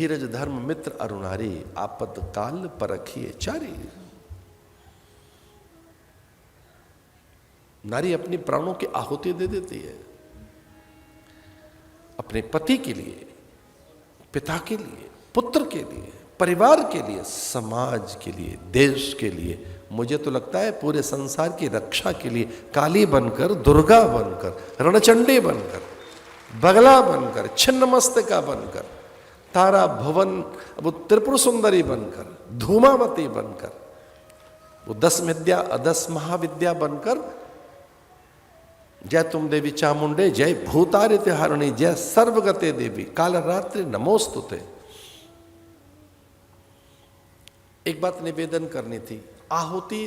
धीरज धर्म मित्र अरुणारी, आपत काल परखिए चारी। नारी अपनी प्राणों की आहुति दे देती है अपने पति के लिए, पिता के लिए, पुत्र के लिए, परिवार के लिए, समाज के लिए, देश के लिए, मुझे तो लगता है पूरे संसार की रक्षा के लिए काली बनकर, दुर्गा बनकर, रणचंडी बनकर, बगला बनकर, छिन्नमस्तिका बनकर, तारा भुवन, वो त्रिपुर सुंदरी बनकर, धूमावती बनकर, वो 10 विद्या अदस महाविद्या बनकर, जय तुम देवी चामुंडे, जय भूतारिते हारिणी, जय सर्वगते देवी, कालरात्रि नमोस्तुते। एक बात निवेदन करनी थी, आहुति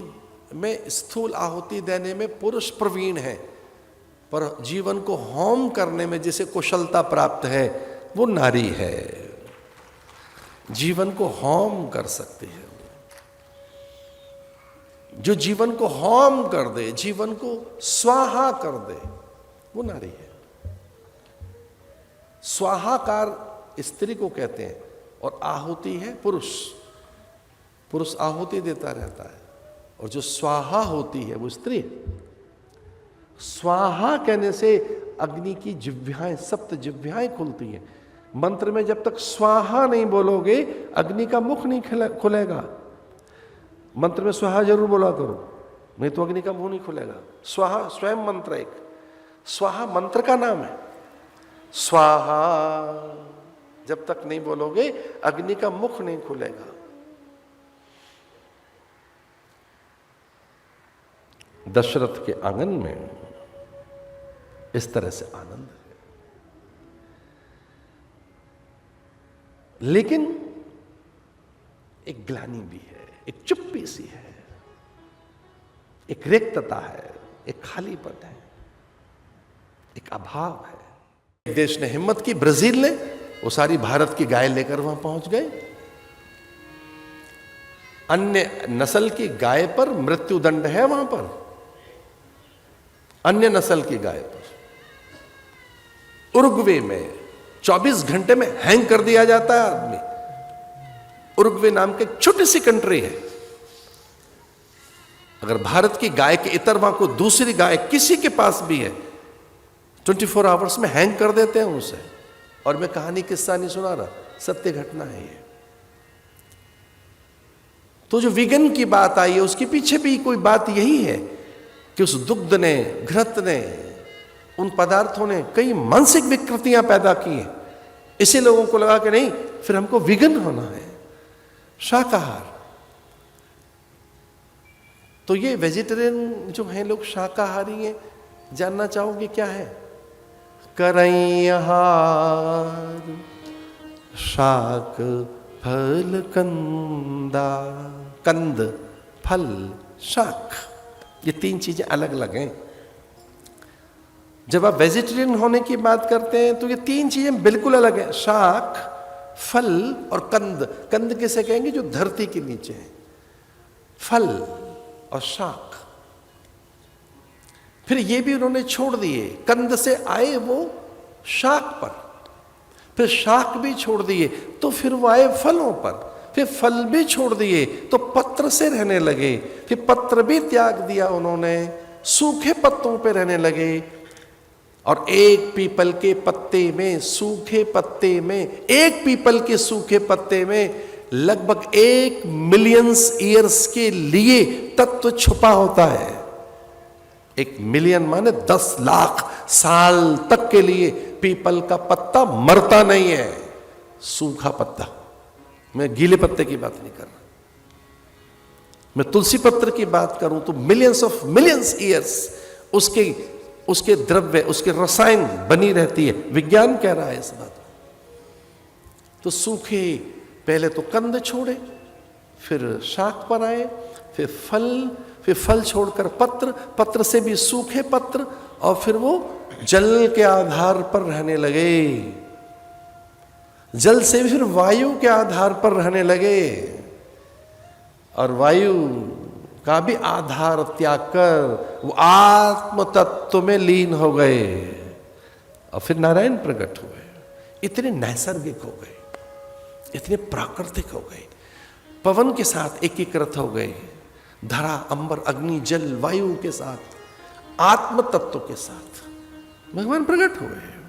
में, स्थूल आहुति देने में पुरुष प्रवीण है, पर जीवन को होम करने में जिसे कुशलता प्राप्त है वो नारी है। जीवन को होम कर सकती है, जो जीवन को होम कर दे, जीवन को स्वाहा कर दे, वो नारी है। स्वाहाकार स्त्री को कहते हैं और आहुति है पुरुष। पुरुष आहुति देता रहता है और जो स्वाहा होती है वो स्त्री है। स्वाहा कहने से अग्नि की जिह्वाएं, सप्त जिह्वाएं खुलती हैं। मंत्र में जब तक स्वाहा नहीं बोलोगे अग्नि का मुख नहीं खुलेगा। मंत्र में स्वाहा जरूर बोला करो, नहीं तो अग्नि का मुंह नहीं खुलेगा। स्वाहा स्वयं मंत्र एक, स्वाहा मंत्र का नाम है। स्वाहा जब तक नहीं बोलोगे अग्नि का मुख नहीं खुलेगा। दशरथ के आंगन में इस तरह से आनंद है, लेकिन एक ग्लानि भी है, एक चुप्पी सी है, एक रिक्तता है, एक खालीपन है, एक अभाव है। एक देश ने हिम्मत की, ब्राजील ने, वो सारी भारत की गाय लेकर वहां पहुंच गए। अन्य नस्ल की गाय पर मृत्युदंड है वहां पर, अन्य नस्ल की गाय पर। उरुग्वे में 24 घंटे में हैंग कर दिया जाता है आदमी। उरुग्वे नाम की छोटी सी कंट्री है। अगर भारत की गाय के इतर वहां को दूसरी गाय किसी के पास भी है, 24 आवर्स में हैंग कर देते हैं उसे। और मैं कहानी किस्सा नहीं सुना रहा, सत्य घटना है ये। तो जो विगन की बात आई है उसके पीछे भी कोई बात यही है कि उस दुग्ध ने, घृत ने, उन पदार्थों ने कई मानसिक विकृतियां पैदा की हैं। इसी लोगों को लगा कि नहीं फिर हमको विगन होना है, शाकाहार। तो ये वेजिटेरियन जो हैं लोग, शाकाहारी हैं, जानना चाहोगे क्या है? करैहार शाक फल कंदा, कंद फल शाक, ये 3 चीजें अलग अलग हैं। जब आप वेजिटेरियन होने की बात करते हैं तो ये 3 चीजें बिल्कुल अलग हैं, शाक, फल और कंद। कंद किसे कहेंगे? जो धरती के नीचे है। फल और शाक फिर ये भी उन्होंने छोड़ दिए, कंद से आए वो शाक पर, फिर शाक भी छोड़ दिए तो फिर वो आए फलों पर, फिर फल भी छोड़ दिए तो पत्र से रहने लगे, फिर पत्र भी त्याग दिया उन्होंने, सूखे पत्तों पे रहने लगे। और एक पीपल के पत्ते में, सूखे पत्ते में, एक पीपल के सूखे पत्ते में लगभग 1 मिलियन ईयर्स के लिए तत्व छुपा होता है। 1 मिलियन माने 10 लाख साल तक के लिए पीपल का पत्ता मरता नहीं है। सूखा पत्ता, मैं गीले पत्ते की बात नहीं कर रहा, मैं तुलसी पत्र की बात करूं तो मिलियंस ईयर्स उसके द्रव्य, उसके रसायन बनी रहती है। विज्ञान कह रहा है इस बात। तो सूखे, पहले तो कंद छोड़े, फिर शाक पर आए, फिर फल छोड़कर पत्र, पत्र से भी सूखे पत्र, और फिर वो जल के आधार पर रहने लगे, जल से फिर वायु के आधार पर रहने लगे, और वायु का भी आधार त्याग कर वो आत्म तत्व में लीन हो गए, और फिर नारायण प्रकट हुए। इतने नैसर्गिक हो गए, इतने प्राकृतिक हो गए, पवन के साथ एकीकृत हो गए, धरा अंबर अग्नि जल वायु के साथ, आत्म तत्व के साथ भगवान प्रकट हुए हैं।